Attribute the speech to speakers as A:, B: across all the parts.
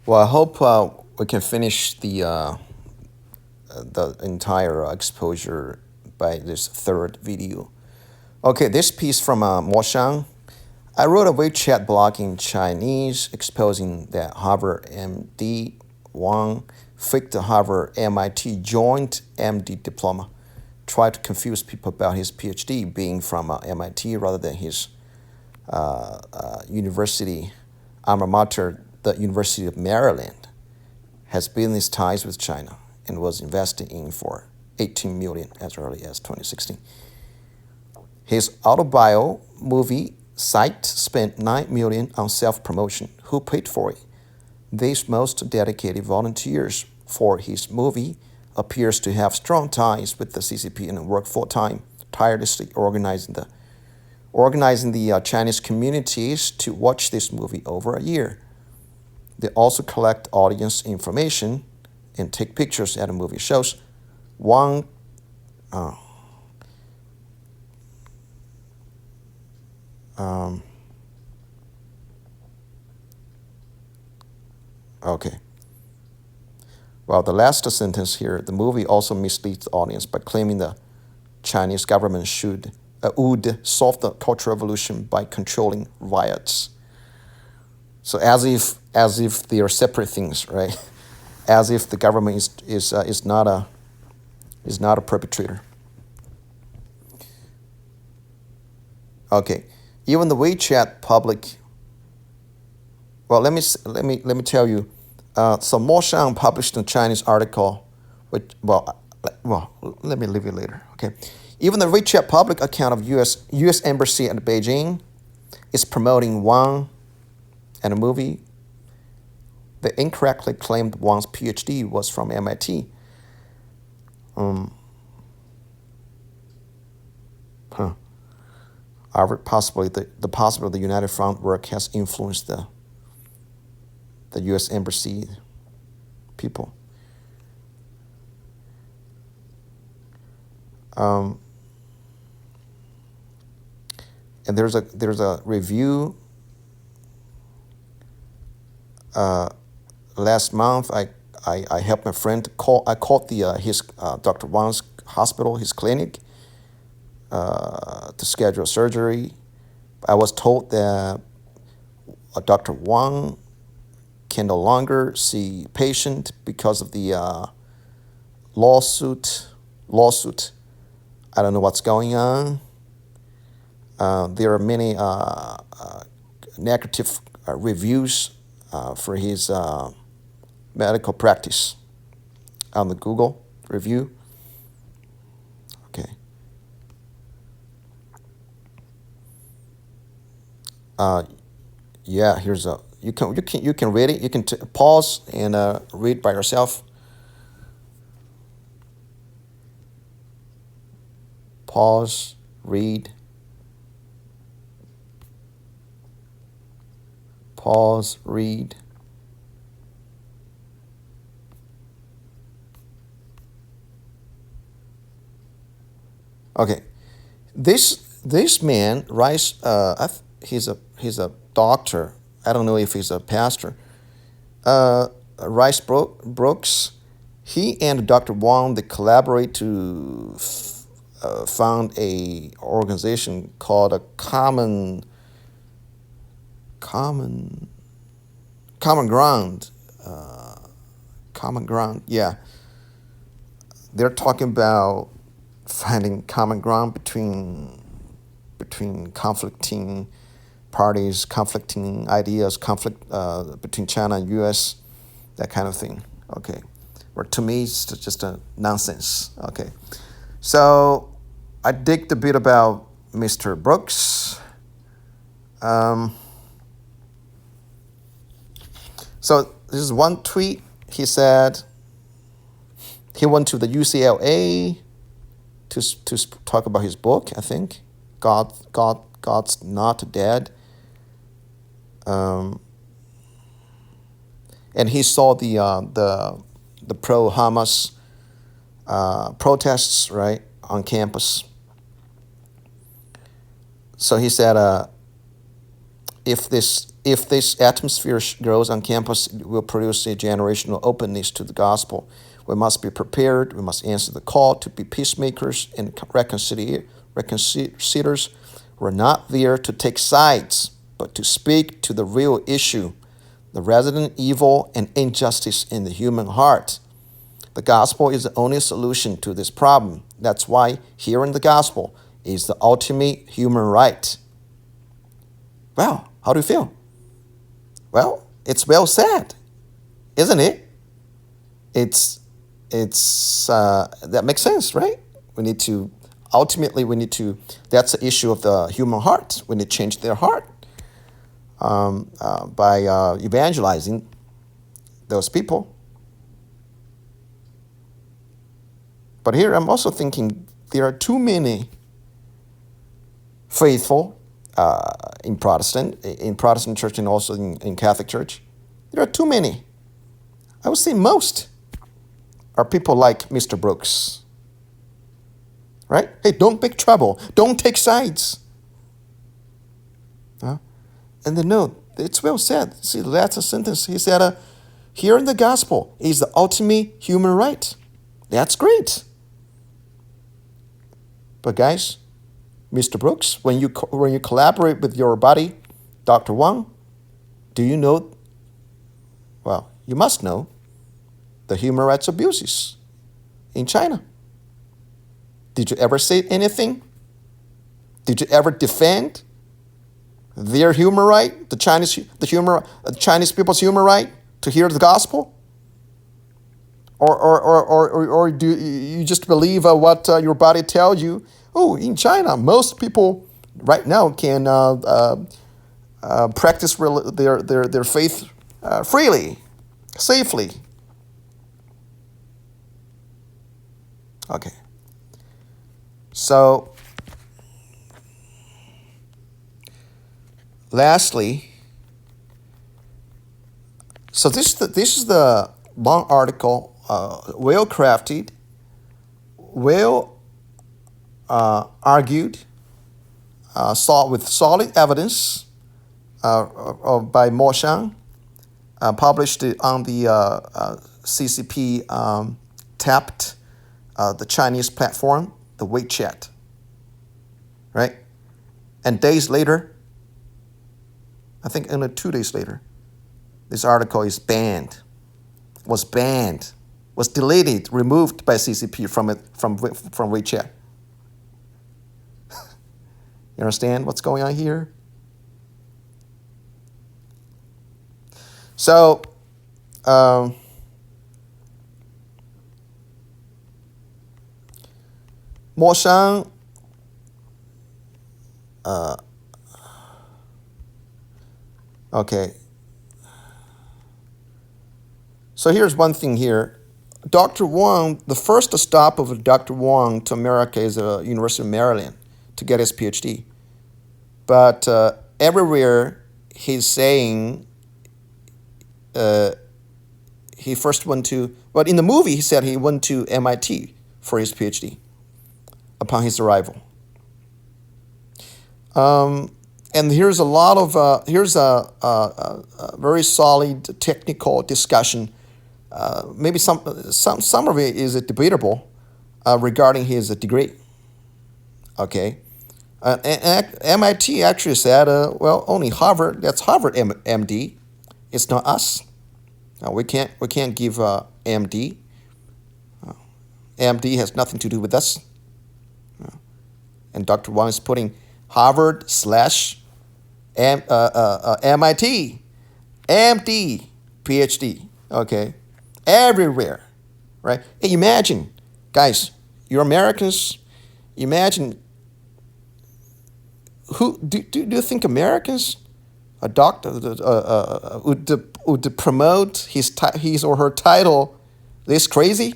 A: Well, I hope we can finish the entire exposure by this third video. Okay, this piece from Mo Shang. I wrote a WeChat blog in Chinese exposing that Harvard MD Wang faked the Harvard MIT joint MD diploma, tried to confuse people about his PhD being from MIT rather than his university alma mater, the University of Maryland, has business ties with China and was invested in for 18 million as early as 2016. His autobio movie site spent 9 million on self-promotion. Who paid for it? These most dedicated volunteers for his movie appears to have strong ties with the CCP and work full-time, tirelessly organizing the Chinese communities to watch this movie over a year. They also collect audience information and take pictures at the movie shows. Wang okay. Well, the last sentence here, the movie also misleads the audience by claiming the Chinese government would solve the Cultural Revolution by controlling riots. So as if they are separate things, right? As if the government is not a perpetrator. Okay, even the WeChat public. Well, let me tell you. So Mo Shang published a Chinese article, which let me leave it later. Okay, even the WeChat public account of U.S. Embassy at Beijing is promoting Wang and a movie. They incorrectly claimed Wang's PhD was from MIT. Possibly the United Front work has influenced the U.S. Embassy people. And there's a review. Last month, I helped my friend I called his Dr. Wang's hospital, his clinic, to schedule surgery. I was told that Dr. Wang can no longer see patient because of the lawsuit. I don't know what's going on. There are many negative reviews for his medical practice on the Google review. Okay. Yeah, here's a you can read it. You can pause and read by yourself. Pause, read. Pause, read. Okay, this man writes. He's a doctor. I don't know if he's a pastor. Rice Brooks. He and Dr. Wang they collaborate to found a organization called a common ground. Common ground. Yeah, they're talking about finding common ground between conflicting parties, conflicting ideas, conflict between China and U.S., that kind of thing. Okay, or to me it's just a nonsense. Okay, so I digged a bit about Mr. Brooks. So this is one tweet. He said he went to the UCLA to talk about his book. I think God's Not Dead. And he saw the pro-Hamas protests, right, on campus. So he said, if this if this atmosphere grows on campus, it will produce a generational openness to the gospel. We must be prepared. We must answer the call to be peacemakers and reconciliators. We're not there to take sides, but to speak to the real issue, the resident evil and injustice in the human heart. The gospel is the only solution to this problem. That's why hearing the gospel is the ultimate human right. Well, how do you feel? Well, it's well said, isn't it? It's that makes sense, right? We need to that's the issue of the human heart. We need to change their heart by evangelizing those people. But here I'm also thinking there are too many faithful in Protestant church and also in Catholic church. There are too many. I would say most are people like Mr. Brooks. Right? Hey, don't make trouble. Don't take sides. And then no, it's well said. See, that's a sentence. He said, hearing the gospel is the ultimate human right. That's great. But guys, Mr. Brooks, when you collaborate with your buddy, Dr. Wang, do you know, well, you must know the human rights abuses in China. Did you ever say anything? Did you ever defend their human right, the Chinese people's human right to hear the gospel? Or do you just believe what your body tells you? Oh, in China, most people right now can practice their faith freely, safely. Okay. So, lastly, so this is the long article, well crafted, well argued, with solid evidence by Mo Shang, published on the CCP tapped the Chinese platform, the WeChat, right? And days later, I think only 2 days later, this article was deleted, removed by CCP from WeChat. You understand what's going on here? So, Mo Shang, okay. So here's one thing here. Dr. Wang, the first stop of Dr. Wang to America is the University of Maryland to get his PhD. But everywhere he's saying he first went to, but in the movie he said he went to MIT for his PhD upon his arrival. And here's a lot of, here's a very solid technical discussion. Maybe some of it is debatable regarding his degree. Okay. And MIT actually said, well, only Harvard, that's Harvard MD. It's not us. We can't give MD. MD has nothing to do with us. And Dr. Wang is putting Harvard / MIT, MD, PhD, okay, everywhere, right? Hey, imagine, guys, you're Americans, imagine, who do you think Americans, a doctor, would promote his or her title this crazy?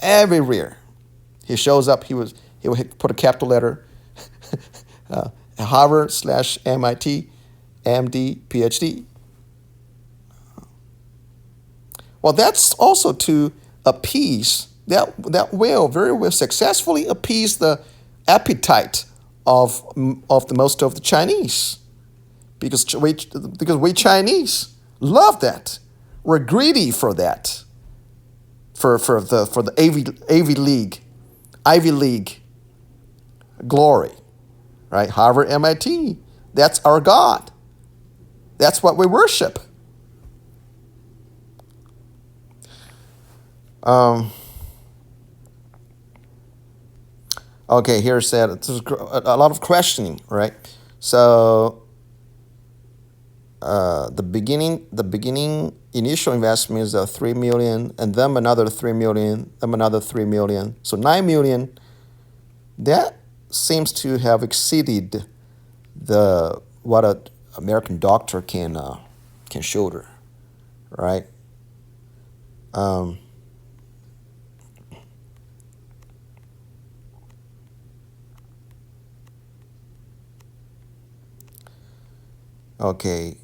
A: Everywhere he shows up, he will put a capital letter, Harvard / MIT, MD, PhD. Well, that's also to appease, that will very well successfully appease the appetite of the most of the Chinese. because we Chinese love that. We're greedy for that. For the Ivy League glory, right? Harvard, MIT. That's our God. That's what we worship. Um, okay, here's that. There's a lot of questioning, right? So the beginning initial investment is 3 million, and then another 3 million, then another 3 million. So 9 million. That seems to have exceeded the what a American doctor can shoulder, right? Um, okay.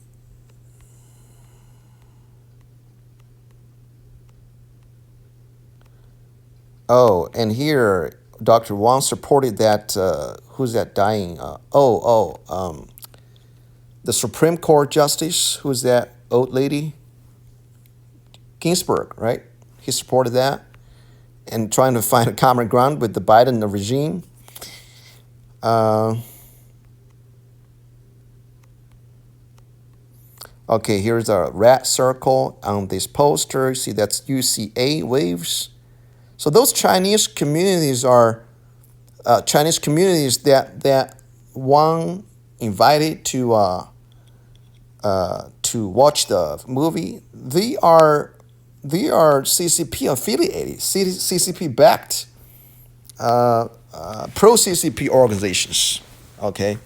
A: Oh, and here Dr. Wang supported that. Who's that dying? The Supreme Court Justice. Who's that old lady? Ginsburg, right? He supported that and trying to find a common ground with the Biden regime. Uh, okay, here's a red circle on this poster. See, that's UCA waves. So those Chinese communities are Chinese communities that Wang invited to watch the movie. They are CCP affiliated, CCP backed, pro CCP organizations. Okay.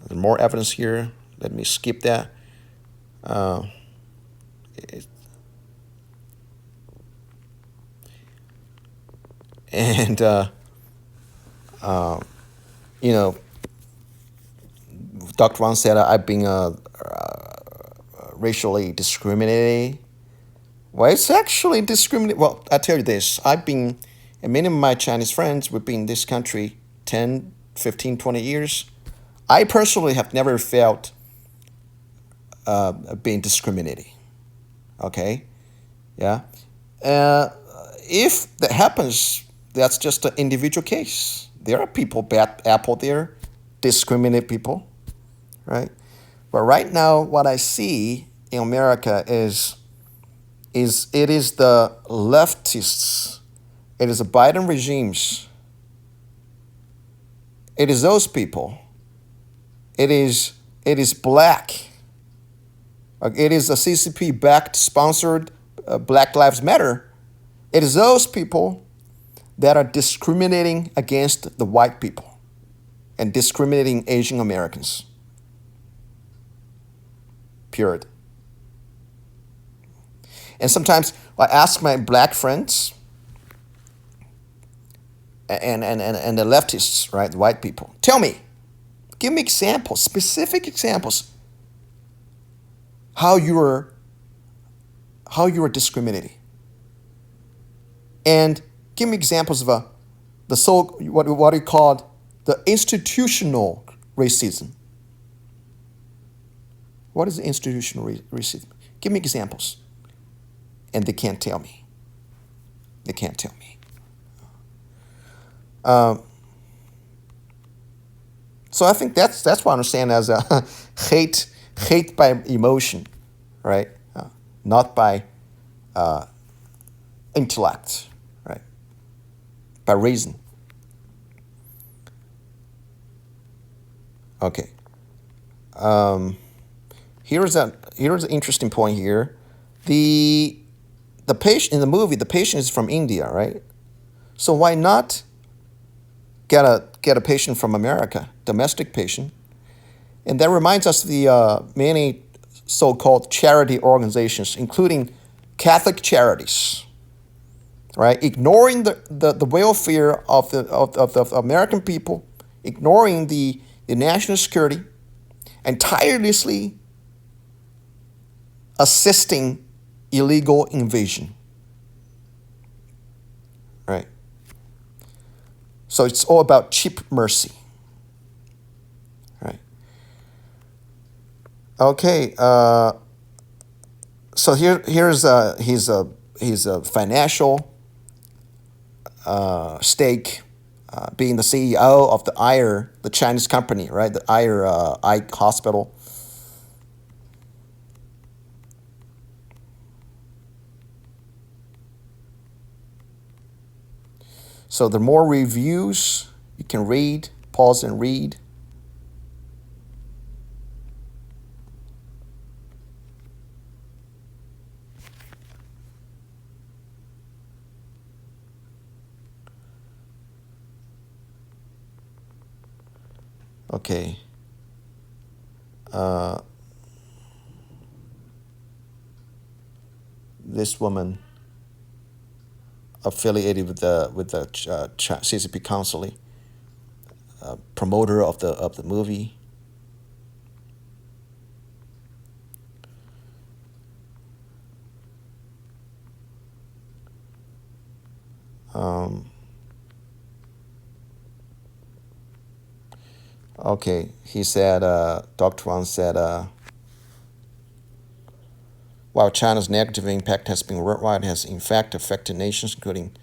A: There's more evidence here. Let me skip that. Uh, it- and uh, you know, Dr. Wang said I've been racially discriminated. Well, it's actually discriminate. Well, I tell you this. And many of my Chinese friends, we've been in this country 10, 15, 20 years. I personally have never felt being discriminated. Okay? Yeah? Uh, if that happens, that's just an individual case. There are people, bad apple there, discriminate people, right? But right now, what I see in America is it is the leftists, it is the Biden regimes, it is those people, it is black, it is a CCP backed sponsored Black Lives Matter. It is those people that are discriminating against the white people and discriminating Asian Americans. Period. And sometimes I ask my black friends and the leftists, right, the white people, tell me, give me examples, specific examples, how you are discriminating. And give me examples of what we call the institutional racism. What is the institutional racism? Give me examples. And they can't tell me. They can't tell me. So I think that's what I understand as a hate by emotion, right? Not by intellect, right? By reason. Okay. Here's an interesting point here. The patient in the movie, the patient is from India, right? So why not get a patient from America, domestic patient? And that reminds us of the many so-called charity organizations, including Catholic charities, right? Ignoring the welfare of the American people, ignoring the national security, and tirelessly assisting illegal invasion, right? So it's all about cheap mercy. Right. Okay. So here's his financial stake, being the CEO of the Chinese company, right? The eye hospital. So the more reviews you can read, pause and read. Okay. This woman affiliated with the CCP Council, promoter of the movie. Okay, he said, Dr. Wang said, while China's negative impact has been worldwide, it has in fact affected nations, including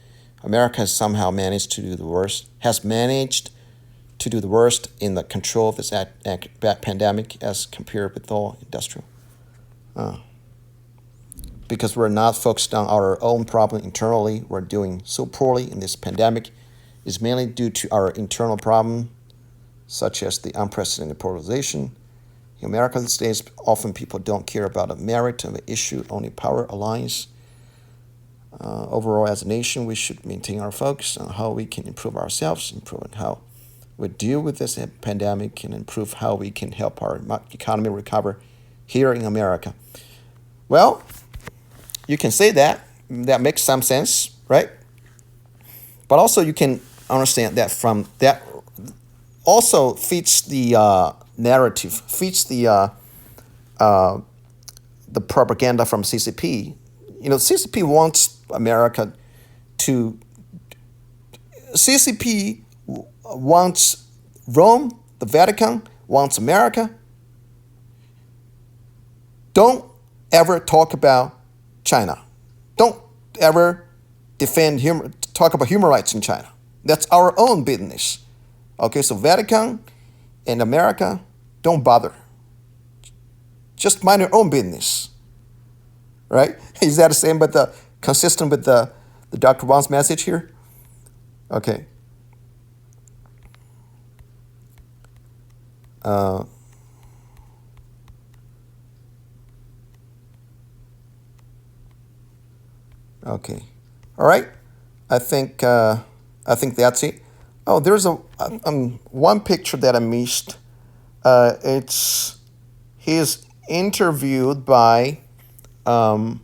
A: America, has somehow managed to do the worst. Has managed to do the worst in the control of this pandemic as compared with all industrial. Because we're not focused on our own problem internally, we're doing so poorly in this pandemic is mainly due to our internal problem, such as the unprecedented polarization. In America these days, often people don't care about the merit of an issue, only power aligns. Overall, as a nation, we should maintain our focus on how we can improve ourselves, improve how we deal with this pandemic, and improve how we can help our economy recover here in America. Well, you can say that. That makes some sense, right? But also you can understand that from that also fits the narrative, fits the propaganda from CCP. You know, CCP wants America to. CCP wants Rome, the Vatican wants America. Don't ever talk about China. Don't ever talk about human rights in China. That's our own business. Okay, so Vatican and America, don't bother. Just mind your own business. Right? Is that the same but consistent with the Dr. Wang's message here? Okay. Okay. All right. I think that's it. Oh, there's one picture that I missed. He's interviewed by by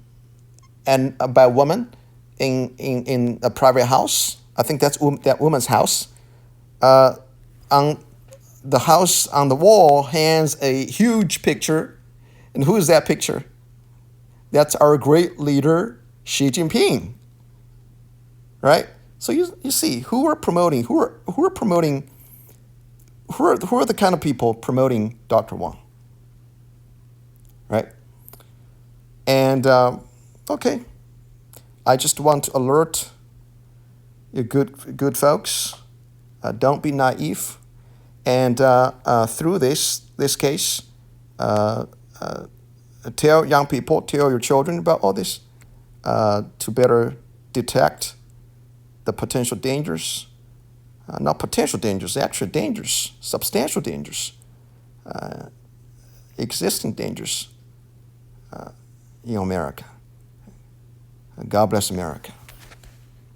A: a woman in a private house. I think that's that woman's house. On the house on the wall hangs a huge picture, and who is that picture? That's our great leader Xi Jinping. Right? So you see who are promoting who are the kind of people promoting Dr. Wang. Right? And okay, I just want to alert you good folks. Don't be naive, and through this case, tell young people, tell your children about all this, to better detect the potential dangers, not potential dangers, actual dangers, substantial dangers, existing dangers in America. God bless America.